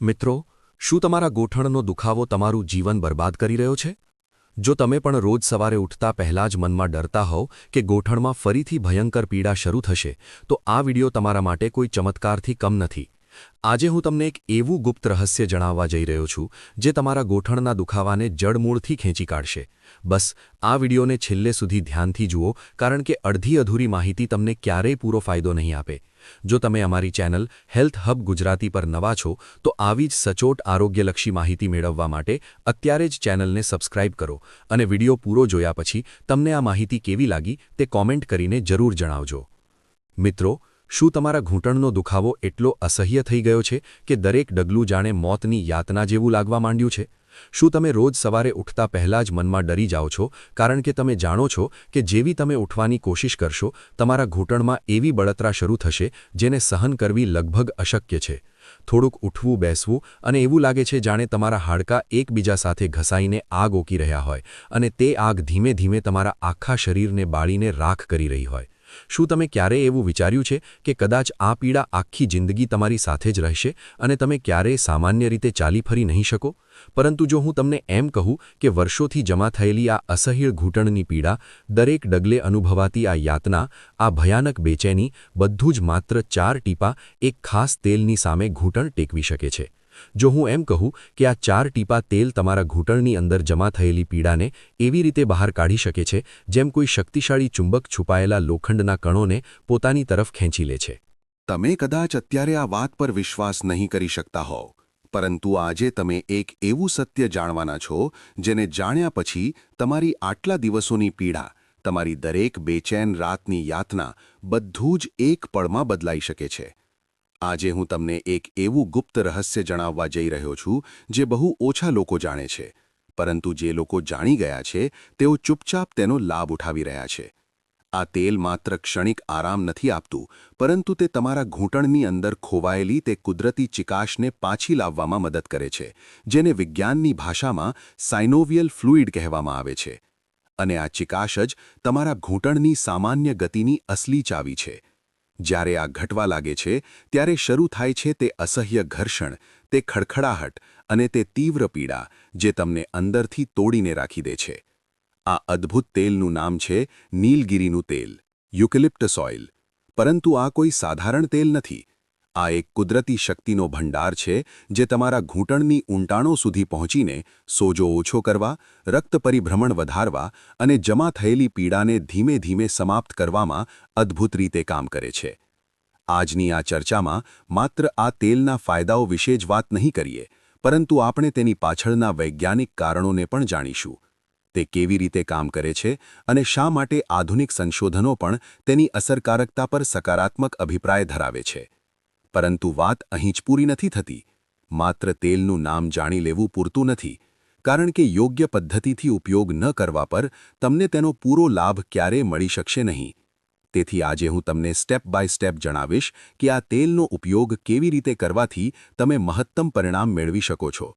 મિત્રો, શું તમારા ગોઠણનો દુખાવો તમારું જીવન બરબાદ કરી રહ્યો છે? જો તમે પણ રોજ સવારે ઉઠતા પહેલા જ મનમાં ડરતા હોવ કે ગોઠણમાં ફરીથી ભયંકર પીડા શરૂ થશે, તો આ વિડિયો તમારા માટે કોઈ ચમત્કારથી કમ નથી. આજે હું તમને એક એવું ગુપ્ત રહસ્ય જણાવવા જઈ રહ્યો છું જે તમારા ગોઠણના દુખાવાને જડમૂળથી ખેંચી કાઢશે. બસ આ વિડિયોને છેલ્લે સુધી ધ્યાનથી જુઓ, કારણ કે અડધી અધૂરી માહિતી તમને ક્યારેય પૂરો ફાયદો નહીં આપે. જો તમે અમારી ચેનલ હેલ્થ હબ ગુજરાતી પર નવા છો તો આવી જ સચોટ આરોગ્યલક્ષી માહિતી મેળવવા માટે અત્યારે જ ચેનલને સબસ્ક્રાઇબ કરો અને વિડિયો પૂરો જોયા પછી તમને આ માહિતી કેવી લાગી તે કોમેન્ટ કરીને જરૂર જણાવજો. મિત્રો, શું તમારા ઘૂંટણનો દુખાવો એટલો અસહ્ય થઈ ગયો છે કે દરેક ડગલું જાણે મોતની યાતના જેવું લાગવા માંડ્યું છે? શું તમે રોજ સવારે ઉઠતા પહેલા જ મનમાં ડરી જાઓ છો, કારણ કે તમે જાણો છો કે જેવી તમે ઉઠવાની કોશિશ કરશો તમારા ઘૂંટણમાં એવી બળતરા શરૂ થશે જેને સહન કરવી લગભગ અશક્ય છે? થોડુંક ઉઠવું બેસવું અને એવું લાગે છે જાણે તમારા હાડકાં એકબીજા સાથે ઘસાઈને આગ ઓકી રહ્યા હોય અને તે આગ ધીમે ધીમે તમારા આખા શરીરને બાળીને રાખ કરી રહી હોય. શું તમે ક્યારેય એવું વિચાર્યું છે કે કદાચ આ પીડા આખી જિંદગી તમારી સાથે જ રહેશે અને તમે ક્યારેય સામાન્ય રીતે ચાલી ફરી નહીં શકો? પરંતુ જો હું તમને એમ કહું કે વર્ષોથી જમા થયેલી આ અસહ્ય ઘૂંટણની પીડા, દરેક ડગલે અનુભવાતી આ યાતના, આ ભયાનક બેચેની, બધું જ માત્ર 4 ટીપા એક ખાસ તેલની સામે ઘૂંટણ ટેકવી શકે છે. જો હું એમ કહું કે આ 4 ટીપા તેલ તમારા ઘૂંટણની અંદર જમા થયેલી પીડાને એવી રીતે બહાર કાઢી શકે છે જેમ કોઈ શક્તિશાળી ચુંબક છુપાયેલા લોખંડના કણોને પોતાની તરફ ખેંચી લે છે. તમે કદાચ અત્યારે આ વાત પર વિશ્વાસ નહીં કરી શકતા હોવ, પરંતુ આજે તમે એક એવું સત્ય જાણવાના છો જેને જાણ્યા પછી તમારી આટલા દિવસોની પીડા, તમારી દરેક બેચેન રાતની યાતના, બધું જ એક પળમાં બદલાઈ શકે છે. આજે હું તમને એક એવું ગુપ્ત રહસ્ય જણાવવા જઈ રહ્યો છું જે બહુ ઓછા લોકો જાણે છે, પરંતુ જે લોકો જાણી ગયા છે તેઓ ચૂપચાપ તેનો લાભ ઉઠાવી રહ્યા છે. આ તેલ માત્ર ક્ષણિક આરામ નથી આપતું, પરંતુ તે તમારા ઘૂંટણની અંદર ખોવાયેલી તે કુદરતી ચિકાશને પાછી લાવવામાં મદદ કરે છે, જેને વિજ્ઞાનની ભાષામાં સાયનોવિયલ ફ્લુઇડ કહેવામાં આવે છે. અને આ ચિકાશ જ તમારા ઘૂંટણની સામાન્ય ગતિની અસલી ચાવી છે. જ્યારે આ ઘટવા લાગે છે ત્યારે શરૂ થાય છે તે અસહ્ય ઘર્ષણ, તે ખડખડાહટ અને તે તીવ્ર પીડા જે તમને અંદરથી તોડીને રાખી દે છે. આ અદ્ભુત તેલનું નામ છે નીલગિરીનું તેલ, યુકેલિપ્ટસ ઓઇલ. પરંતુ આ કોઈ સાધારણ તેલ નથી. આ એક કુદરતી શક્તિનો ભંડાર છે જે તમારા ઘૂંટણની ઊંટાણો સુધી પહોંચીને સોજો ઓછો કરવા, રક્ત પરિભ્રમણ વધારવા અને જમા થયેલી પીડાને ધીમે ધીમે સમાપ્ત કરવામાં અદ્ભુત રીતે કામ કરે છે. આજની આ ચર્ચામાં માત્ર આ તેલના ફાયદાઓ વિશે જ વાત નહીં કરીએ, પરંતુ આપણે તેની પાછળના વૈજ્ઞાનિક કારણોને પણ જાણીશું. તે કેવી રીતે કામ કરે છે અને શા માટે આધુનિક સંશોધનો પણ તેની અસરકારકતા પર સકારાત્મક અભિપ્રાય ધરાવે છે. પરંતુ વાત અહીં જ પૂરી નથી થતી. માત્ર તેલનું નામ જાણી લેવું પૂરતું નથી, કારણ કે યોગ્ય પદ્ધતિથી ઉપયોગ ન કરવા પર તમને તેનો પૂરો લાભ ક્યારેય મળી શકશે નહીં. તેથી આજે હું તમને સ્ટેપ બાય સ્ટેપ જણાવીશ કે આ તેલનો ઉપયોગ કેવી રીતે કરવાથી તમે મહત્તમ પરિણામ મેળવી શકો છો.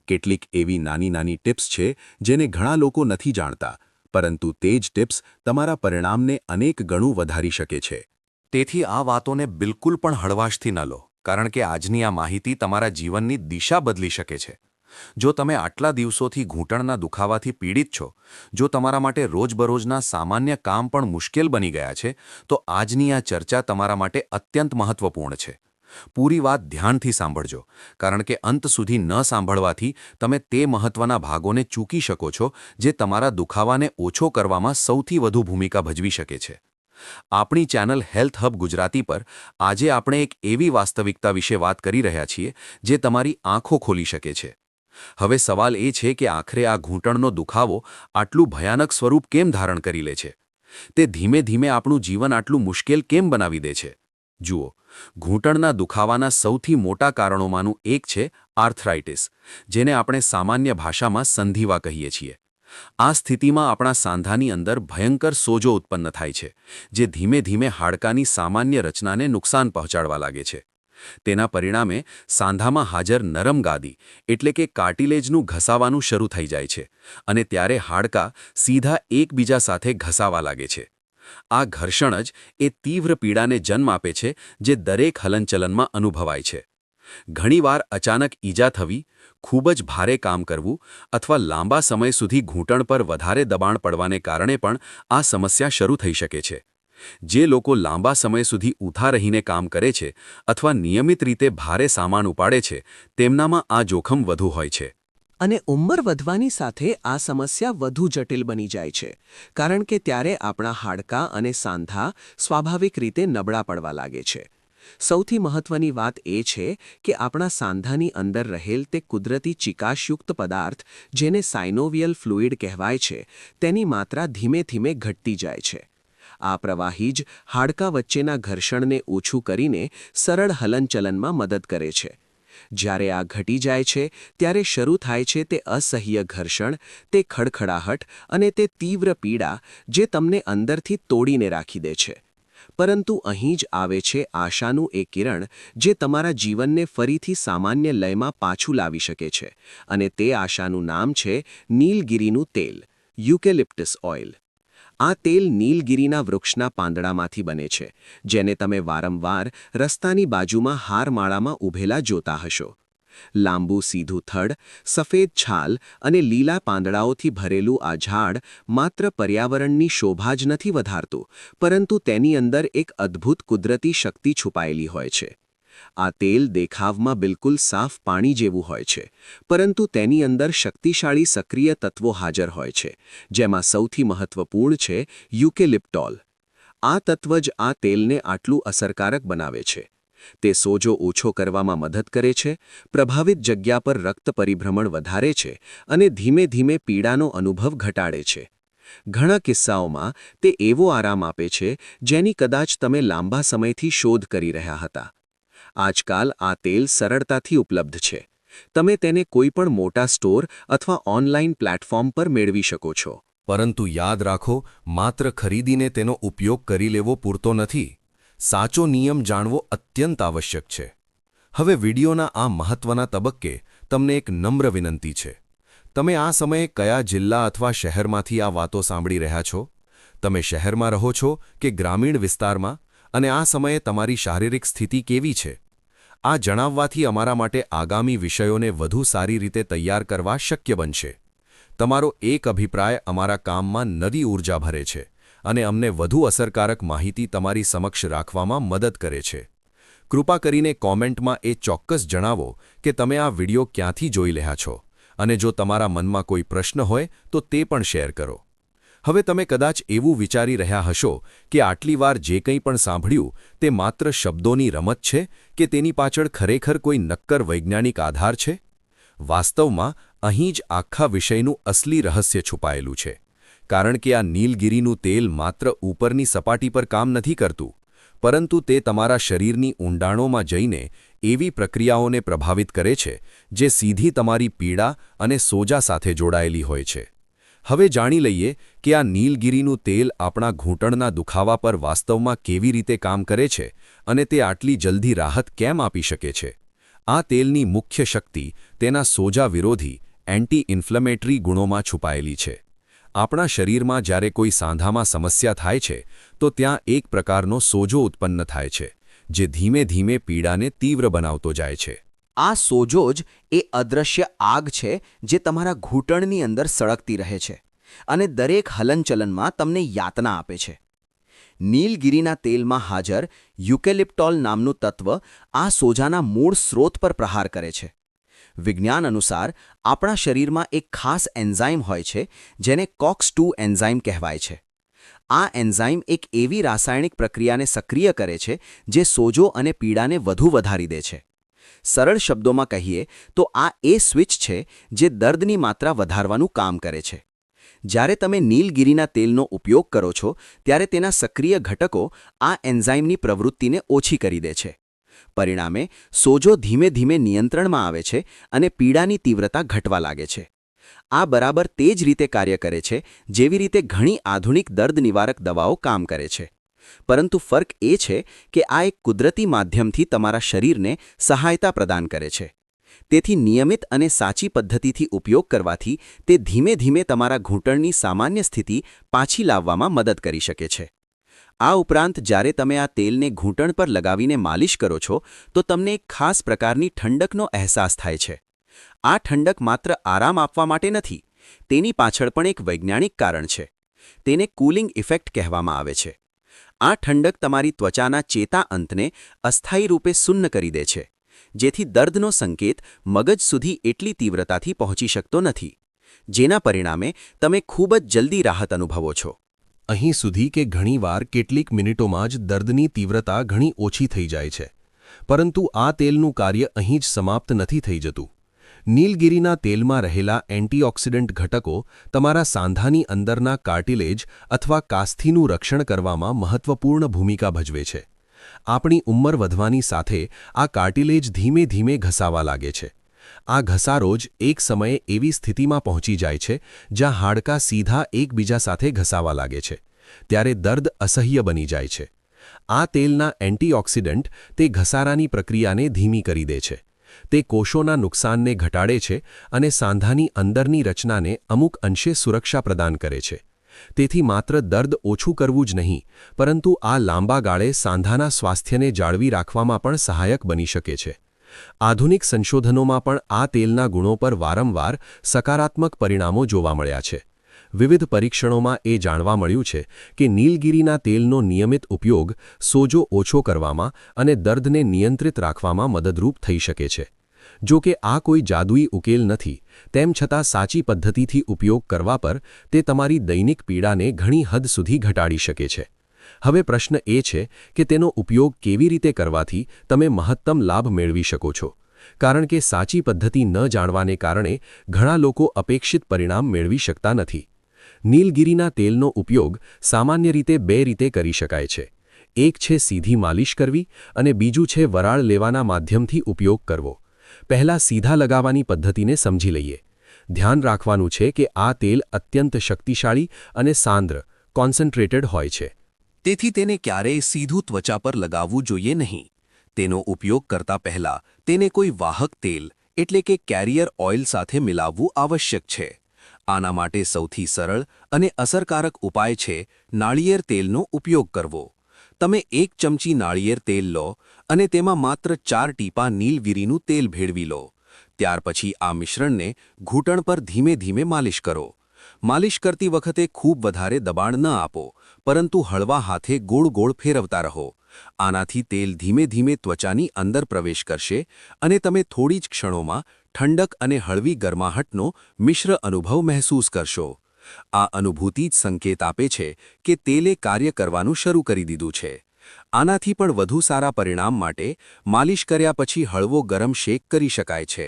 કેટલીક એવી નાની નાની ટિપ્સ છે જેને ઘણા લોકો નથી જાણતા, પરંતુ તે જ ટિપ્સ તમારા પરિણામને અનેક ગણું વધારી શકે છે. તેથી આ વાતોને બિલકુલ પણ હળવાશથી ન લો, કારણ કે આજની આ માહિતી તમારા જીવનની દિશા બદલી શકે છે. જો તમે આટલા દિવસોથી ઘૂંટણના દુખાવાથી પીડિત છો, જો તમારા માટે રોજબરોજના સામાન્ય કામ પણ મુશ્કેલ બની ગયા છે, તો આજની આ ચર્ચા તમારા માટે અત્યંત મહત્વપૂર્ણ છે. પૂરી વાત ધ્યાનથી સાંભળજો, કારણ કે અંત સુધી ન સાંભળવાથી તમે તે મહત્વના ભાગોને ચૂકી શકો છો જે તમારા દુખાવાને ઓછો કરવામાં સૌથી વધુ ભૂમિકા ભજવી શકે છે. આપણી ચેનલ હેલ્થ હબ ગુજરાતી પર આજે આપણે એક એવી વાસ્તવિકતા વિશે વાત કરી રહ્યા છીએ જે તમારી આંખો ખોલી શકે છે. હવે સવાલ એ છે કે આખરે આ ઘૂંટણનો દુખાવો આટલું ભયાનક સ્વરૂપ કેમ ધારણ કરી લે છે? તે ધીમે ધીમે આપણું જીવન આટલું મુશ્કેલ કેમ બનાવી દે છે? જુઓ, ઘૂંટણના દુખાવાના સૌથી મોટા કારણોમાંનું એક છે આર્થરાઇટિસ, જેને આપણે સામાન્ય ભાષામાં સંધિવા કહીએ છીએ. આ સ્થિતિમાં આપણા સાંધાની અંદર ભયંકર સોજો ઉત્પન્ન થાય છે, જે ધીમે ધીમે હાડકાની સામાન્ય રચનાને નુકસાન પહોંચાડવા લાગે છે. તેના પરિણામે સાંધામાં હાજર નરમ ગાદી એટલે કે કાર્ટિલેજનું ઘસાવાનું શરૂ થઈ જાય છે અને ત્યારે હાડકાં સીધા એકબીજા સાથે ઘસાવા લાગે છે. આ ઘર્ષણ જ એ તીવ્ર પીડાને જન્મ આપે છે જે દરેક હલનચલનમાં અનુભવાય છે. ઘણીવાર અચાનક ઈજા થવી, ખૂબ જ ભારે કામ કરવું અથવા લાંબા સમય સુધી ઘૂંટણ પર વધારે દબાણ પડવાને કારણે પણ આ સમસ્યા શરૂ થઈ શકે છે. જે લોકો લાંબા સમય સુધી ઊભા રહીને કામ કરે છે અથવા નિયમિત રીતે ભારે સામાન ઉપાડે છે, તેમનામાં આ જોખમ વધુ હોય છે. અને ઉંમર વધવાની સાથે આ સમસ્યા વધુ જટિલ બની જાય છે, કારણ કે ત્યારે આપણા હાડકાં અને સાંધા સ્વાભાવિક રીતે નબળા પડવા લાગે છે. સૌથી મહત્વની વાત એ છે કે આપણા સાંધાની અંદર રહેલ તે કુદરતી ચિકાશયુક્ત પદાર્થ, જેને સાયનોવિયલ ફ્લુઇડ કહેવાય છે, તેની માત્રા ધીમે ધીમે ઘટતી જાય છે. આ પ્રવાહી જ હાડકાં વચ્ચેના ઘર્ષણને ઓછું કરીને સરળ હલનચલનમાં મદદ કરે છે. જ્યારે આ ઘટી જાય છે ત્યારે શરૂ થાય છે તે અસહ્ય ઘર્ષણ, તે ખડખડાહટ અને તે તીવ્ર પીડા, જે તમને અંદરથી તોડીને રાખી દે છે. પરંતુ અહીં જ આવે છે આશાનું એ કિરણ, જે તમારા જીવનને ફરીથી સામાન્ય લયમાં પાછું લાવી શકે છે. અને તે આશાનું નામ છે નીલગિરીનું તેલ, યુકેલિપ્ટસ ઓઇલ. આ તેલ નીલગિરીના વૃક્ષના પાંદડામાંથી બને છે, જેને તમે વારંવાર રસ્તાની બાજુમાં હારમાળામાં ઊભેલા જોતા હશો. લાંબુ સીધું થડ, સફેદ છાલ અને લીલા પાંદડાઓથી ભરેલું આ ઝાડ માત્ર પર્યાવરણની શોભા જ નથી વધારતું, પરંતુ તેની અંદર એક અદ્ભુત કુદરતી શક્તિ છુપાયેલી હોય છે. આ તેલ દેખાવમાં બિલકુલ સાફ પાણી જેવું હોય છે, પરંતુ તેની અંદર શક્તિશાળી સક્રિય તત્વો હાજર હોય છે, જેમાં સૌથી મહત્વપૂર્ણ છે યુકેલિપ્ટોલ. આ તત્વ જ આ તેલને આટલું અસરકારક બનાવે છે. તે સોજો ઓછો કરવામાં મદદ કરે છે, પ્રભાવિત જગ્યા પર રક્ત પરિભ્રમણ વધારે છે અને ધીમે ધીમે પીડાનો અનુભવ ઘટાડે છે. ઘણા કિસ્સાઓમાં તે એવો આરામ આપે છે જેની કદાચ તમે લાંબા સમયથી શોધ કરી રહ્યા હતા. આજકાલ આ તેલ સરળતાથી ઉપલબ્ધ છે. તમે તેને કોઈપણ મોટા સ્ટોર અથવા ઓનલાઈન પ્લેટફોર્મ પર મેળવી શકો છો. પરંતુ યાદ રાખો, માત્ર ખરીદીને તેનો ઉપયોગ કરી લેવો પૂરતો નથી. સાચો નિયમ જાણવો અત્યંત આવશ્યક છે. હવે વિડીયોના આ મહત્વના તબક્કે તમને એક નમ્ર વિનંતી છે. તમે આ સમયે કયા જિલ્લા અથવા શહેરમાંથી આ વાતો સાંભળી રહ્યા છો? તમે શહેરમાં રહો છો કે ગ્રામીણ વિસ્તારમાં? અને આ સમયે તમારી શારીરિક સ્થિતિ કેવી છે? આ જણાવવાથી અમારા માટે આગામી વિષયોને વધુ સારી રીતે તૈયાર કરવા શક્ય બનશે. તમારો એક અભિપ્રાય અમારા કામમાં નવી ઊર્જા ભરે છે અને અમને વધુ અસરકારક માહિતી તમારી સમક્ષ રાખવામાં મદદ કરે છે. કૃપા કરીને કોમેન્ટમાં એ ચોક્કસ જણાવો કે તમે આ વિડિયો ક્યાંથી જોઈ રહ્યા છો, અને જો તમારા મનમાં કોઈ પ્રશ્ન હોય તો તે પણ શેર કરો. હવે તમે કદાચ એવું વિચારી રહ્યા હશો કે આટલી વાર જે કંઈ પણ સાંભળ્યું તે માત્ર શબ્દોની રમત છે કે તેની પાછળ ખરેખર કોઈ નક્કર વૈજ્ઞાનિક આધાર છે. વાસ્તવમાં અહીં જ આખા વિષયનું અસલી રહસ્ય છુપાયેલું છે. કારણ કે આ નીલગિરીનું તેલ માત્ર ઉપરની સપાટી પર કામ નથી કરતું, પરંતુ તે તમારા શરીરની ઊંડાણોમાં જઈને એવી પ્રક્રિયાઓને પ્રભાવિત કરે છે જે સીધી તમારી પીડા અને સોજા સાથે જોડાયેલી હોય છે. હવે જાણી લઈએ કે આ નીલગિરીનું તેલ આપણા ઘૂંટણના દુખાવા પર વાસ્તવમાં કેવી રીતે કામ કરે છે અને તે આટલી જલ્દી રાહત કેમ આપી શકે છે. આ તેલની મુખ્ય શક્તિ તેના સોજા વિરોધી એન્ટી ઇન્ફ્લેમેટરી ગુણોમાં છુપાયેલી છે. આપણા શરીરમાં જ્યારે કોઈ સાંધામાં સમસ્યા થાય છે તો ત્યાં એક પ્રકારનો સોજો ઉત્પન્ન થાય છે, જે ધીમે ધીમે પીડાને તીવ્ર બનાવતો જાય છે. આ સોજો જ એ અદૃશ્ય આગ છે જે તમારા ઘૂંટણની અંદર સળગતી રહે છે અને દરેક હલનચલનમાં તમને યાતના આપે છે. નીલગિરીના તેલમાં હાજર યુકેલિપ્ટોલ નામનું તત્વ આ સોજાના મૂળ સ્રોત પર પ્રહાર કરે છે. વિજ્ઞાન અનુસાર આપણા શરીરમાં એક ખાસ એન્ઝાઇમ હોય છે જેને COX-2 એન્ઝાઇમ કહેવાય છે. આ એન્ઝાઇમ એક એવી રાસાયણિક પ્રક્રિયાને સક્રિય કરે છે જે સોજો અને પીડાને વધુ વધારી દે છે. સરળ શબ્દોમાં કહીએ તો આ એ સ્વિચ છે જે દર્દની માત્રા વધારવાનું કામ કરે છે. જ્યારે તમે નીલગિરીના તેલનો ઉપયોગ કરો છો ત્યારે તેના સક્રિય ઘટકો આ એન્ઝાઇમની પ્રવૃત્તિને ઓછી કરી દે છે. પરિણામે સોજો ધીમે ધીમે નિયંત્રણમાં આવે છે અને પીડાની તીવ્રતા ઘટવા લાગે છે. આ બરાબર તે જ રીતે કાર્ય કરે છે જેવી રીતે ઘણી આધુનિક દર્દ નિવારક દવાઓ કામ કરે છે. પરંતુ ફર્ક એ છે કે આ એક કુદરતી માધ્યમથી તમારા શરીરને સહાયતા પ્રદાન કરે છે. તેથી નિયમિત અને સાચી પદ્ધતિથી ઉપયોગ કરવાથી તે ધીમે ધીમે તમારા ઘૂંટણની સામાન્ય સ્થિતિ પાછી લાવવામાં મદદ કરી શકે છે. આ ઉપરાંત જ્યારે તમે આ તેલને ઘૂંટણ પર લગાવીને માલિશ કરો છો તો તમને એક ખાસ પ્રકારની ઠંડકનો અહેસાસ થાય છે. આ ઠંડક માત્ર આરામ આપવા માટે નથી, તેની પાછળ પણ એક વૈજ્ઞાનિક કારણ છે. તેને કૂલિંગ ઇફેક્ટ કહેવામાં આવે છે. આ ઠંડક તમારી ત્વચાના ચેતા અંતને અસ્થાયી રૂપે સુન્ન કરી દે છે, જેથી દર્દનો સંકેત મગજ સુધી એટલી તીવ્રતાથી પહોંચી શકતો નથી, જેના પરિણામે તમે ખૂબ જ જલ્દી રાહત અનુભવો છો. અહીં સુધી કે ઘણીવાર કેટલીક મિનિટોમાં જ દર્દની તીવ્રતા ઘણી ઓછી થઈ જાય છે. પરંતુ આ તેલનું કાર્ય અહીં જ સમાપ્ત નથી થઈ જતું. નીલગિરીના તેલમાં રહેલા એન્ટીઓક્સિડન્ટ ઘટકો તમારા સાંધાની અંદરના કાર્ટિલેજ અથવા કાસ્થીનું રક્ષણ કરવામાં મહત્વપૂર્ણ ભૂમિકા ભજવે છે. આપણી ઉંમર વધવાની સાથે આ કાર્ટિલેજ ધીમે ધીમે ઘસાવા લાગે છે. આ ઘસારો જ એક સમયે એવી સ્થિતિમાં પહોંચી જાય છે જ્યાં હાડકાં સીધા એકબીજા સાથે ઘસાવા લાગે છે. ત્યારે દર્દ અસહ્ય બની જાય છે. આ તેલના એન્ટીઓક્સિડન્ટ તે ઘસારાની પ્રક્રિયાને ધીમી કરી દે છે. તે કોષોના નુકસાનને ઘટાડે છે અને સાંધાની અંદરની રચનાને અમુક અંશે સુરક્ષા પ્રદાન કરે છે. તેથી માત્ર દર્દ ઓછું કરવું જ નહીં, પરંતુ આ લાંબા ગાળે સાંધાના સ્વાસ્થ્યને જાળવી રાખવામાં પણ સહાયક બની શકે છે. આધુનિક સંશોધનોમાં પણ આ તેલના ગુણો પર વારંવાર સકારાત્મક પરિણામો જોવા મળ્યા છે. વિવિધ પરીક્ષણોમાં એ જાણવા મળ્યું છે કે નીલગિરીના તેલનો નિયમિત ઉપયોગ સોજો ઓછો કરવામાં અને દર્દને નિયંત્રિત રાખવામાં મદદરૂપ થઈ શકે છે. જો કે આ કોઈ જાદુઈ ઉકેલ નથી, તેમ છતાં સાચી પદ્ધતિથી ઉપયોગ કરવા પર તે તમારી દૈનિક પીડાને ઘણી હદ સુધી ઘટાડી શકે છે. હવે પ્રશ્ન એ છે કે તેનો ઉપયોગ કેવી રીતે કરવાથી તમે મહત્તમ લાભ મેળવી શકો છો. કારણ કે સાચી પદ્ધતિ ન જાણવાને કારણે ઘણા લોકો અપેક્ષિત પરિણામ મેળવી શકતા નથી. નીલગિરીના તેલનો ઉપયોગ સામાન્ય રીતે બે રીતે કરી શકાય છે. એક છે સીધી માલિશ કરવી અને બીજું છે વરાળ લેવાના માધ્યમથી ઉપયોગ કરવો. પહેલા સીધા લગાવવાની પદ્ધતિને સમજી લઈએ. ધ્યાન રાખવાનું છે કે આ તેલ અત્યંત શક્તિશાળી અને સાંદ્ર કોન્સન્ટ્રેટેડ હોય છે. તેથી તેને ક્યારેય સીધું ત્વચા પર લગાવવું જોઈએ નહીં. તેનો ઉપયોગ કરતા પહેલા તેને કોઈ વાહક તેલ એટલે કે કેરિયર ઓઇલ સાથે મિલાવવું આવશ્યક છે. આના માટે સૌથી સરળ અને અસરકારક ઉપાય છે નાળિયેર તેલનો ઉપયોગ કરવો. તમે 1 ચમચી નાળિયેર તેલ લો અને તેમાં માત્ર 4 ટીપા નીલગિરીનું તેલ ભેળવી લો. ત્યાર પછી આ મિશ્રણને ઘૂંટણ પર ધીમે ધીમે માલિશ કરો. માલિશ કરતી વખતે ખૂબ વધારે દબાણ ન આપો, પરંતુ હળવા હાથે ગોળ ગોળ ફેરવતા રહો. આનાથી તેલ ધીમે ધીમે ત્વચાની અંદર પ્રવેશ કરશે અને તમે થોડી જ ક્ષણોમાં ઠંડક અને હળવી ગરમાહટનો મિશ્ર અનુભવ મહેસૂસ કરશો. આ અનુભૂતિ જ સંકેત આપે છે કે તેલે કાર્ય કરવાનું શરૂ કરી દીધું છે. આનાથી પણ વધુ સારા પરિણામ માટે માલિશ કર્યા પછી હળવો ગરમ શેક કરી શકાય છે.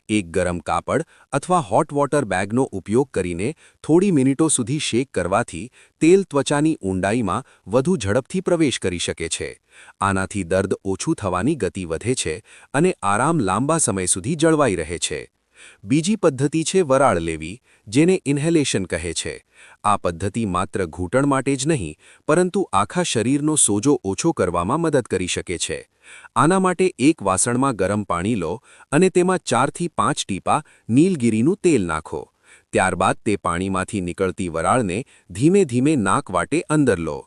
એક ગરમ કાપડ અથવા હોટ વોટર બેગનો ઉપયોગ કરીને થોડી મિનિટો સુધી શેક કરવાથી તેલ ત્વચાની ઊંડાઈમાં વધુ ઝડપથી પ્રવેશ કરી શકે છે. આનાથી દર્દ ઓછું થવાની ગતિ વધે છે અને આરામ લાંબા સમય સુધી જળવાઈ રહે છે. બીજી પદ્ધતિ છે વરાળ લેવી, જેને ઇન્હેલેશન કહે છે. આ પદ્ધતિ માત્ર ઘૂંટણ માટે જ નહીં, પરંતુ આખા શરીરનો સોજો ઓછો કરવામાં મદદ કરી શકે છે. આના માટે એક વાસણમાં ગરમ પાણી લો અને તેમાં 4 થી 5 ટીપા નીલગિરીનું તેલ નાખો. ત્યારબાદ તે પાણીમાંથી નીકળતી વરાળને ધીમે ધીમે નાક વાટે અંદર લો.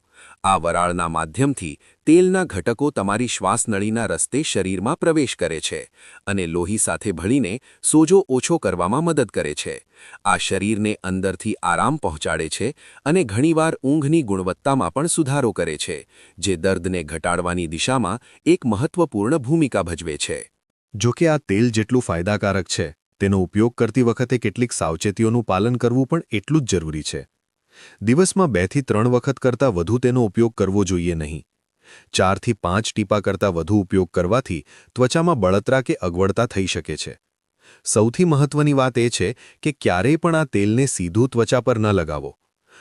આ વરાળના માધ્યમથી તેલના ઘટકો તમારી શ્વાસનળીના રસ્તે શરીરમાં પ્રવેશ કરે છે અને લોહી સાથે ભળીને સોજો ઓછો કરવામાં મદદ કરે છે. આ શરીરને અંદરથી આરામ પહોંચાડે છે અને ઘણીવાર ઊંઘની ગુણવત્તામાં પણ સુધારો કરે છે, જે દર્દને ઘટાડવાની દિશામાં એક મહત્વપૂર્ણ ભૂમિકા ભજવે છે. જો કે આ તેલ જેટલું ફાયદાકારક છે, તેનો ઉપયોગ કરતી વખતે કેટલીક સાવચેતીઓનું પાલન કરવું પણ એટલું જ જરૂરી છે. દિવસમાં 2 થી 3 વખત કરતાં વધુ તેનો ઉપયોગ કરવો જોઈએ નહીં. 4 થી 5 ટીપા કરતાં વધુ ઉપયોગ કરવાથી ત્વચામાં બળતરા કે અગવડતા થઈ શકે છે. સૌથી મહત્વની વાત એ છે કે ક્યારેય પણ આ તેલને સીધું ત્વચા પર ન લગાવો.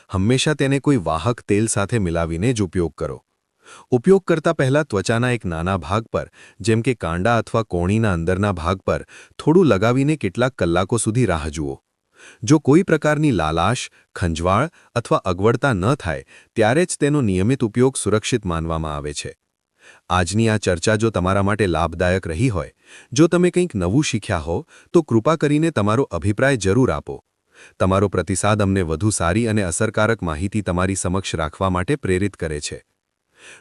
હંમેશા તેને કોઈ વાહક તેલ સાથે મિલાવીને જ ઉપયોગ કરો. ઉપયોગ કરતા પહેલા ત્વચાના એક નાના ભાગ પર, જેમ કે કાંડા અથવા કોણીના અંદરના ભાગ પર થોડું લગાવીને કેટલાક કલાકો સુધી રાહ જુઓ. જો કોઈ પ્રકારની લાલાશ, ખંજવાળ અથવા અગવડતા ન થાય ત્યારે જ તેનો નિયમિત ઉપયોગ સુરક્ષિત માનવામાં આવે છે. આજની આ ચર્ચા જો તમારા માટે લાભદાયક રહી હોય, જો તમે કંઈક નવું શીખ્યા હો, તો કૃપા કરીને તમારો અભિપ્રાય જરૂર આપો. તમારો પ્રતિસાદ અમને વધુ સારી અને અસરકારક માહિતી તમારી સમક્ષ રાખવા માટે પ્રેરિત કરે છે.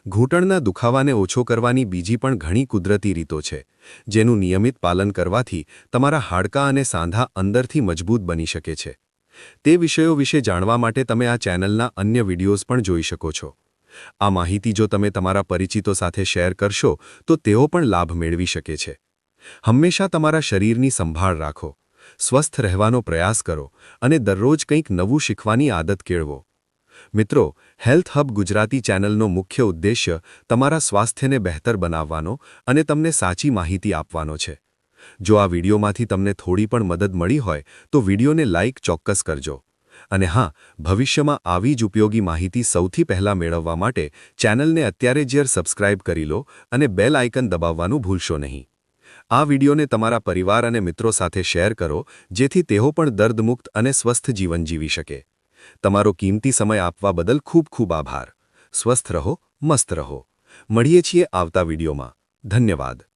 ઘૂંટણના દુખાવાને ઓછો કરવાની બીજી પણ ઘણી કુદરતી રીતો છે જેનું નિયમિત પાલન કરવાથી તમારા હાડકાં અને સાંધા અંદરથી મજબૂત બની શકે છે તે વિષયો વિશે જાણવા માટે તમે આ ચેનલના અન્ય વિડિયોઝ પણ જોઈ શકો છો આ માહિતી જો તમે તમારા પરિચિતો સાથે શેર કરશો તો તેઓ પણ લાભ મેળવી શકે છે હંમેશા તમારા શરીરની સંભાળ રાખો સ્વસ્થ રહેવાનો પ્રયાસ કરો અને દરરોજ કંઈક નવું શીખવાની આદત કેળવો મિત્રો હેલ્થ હબ ગુજરાતી ચેનલનો મુખ્ય ઉદ્દેશ્ય તમારા સ્વાસ્થ્યને બહેતર બનાવવાનો અને તમને સાચી માહિતી આપવાનો છે જો આ વિડીયોમાંથી તમને થોડી પણ મદદ મળી હોય તો વિડીયોને લાઇક ચોક્કસ કરજો અને હા ભવિષ્યમાં આવી જ ઉપયોગી માહિતી સૌથી પહેલાં મેળવવા માટે ચેનલને અત્યારે જ સબસ્ક્રાઇબ કરી લો અને બેલ આઇકન દબાવવાનું ભૂલશો નહીં આ વિડીયોને તમારા પરિવાર અને મિત્રો સાથે શેર કરો જેથી તેઓ પણ દર્દમુક્ત અને સ્વસ્થ જીવન જીવી શકે તમારો કિંમતી સમય આપવા બદલ ખૂબ ખૂબ આભાર સ્વસ્થ રહો મસ્ત રહો મળીએ છીએ આવતા વિડીયોમાં ધન્યવાદ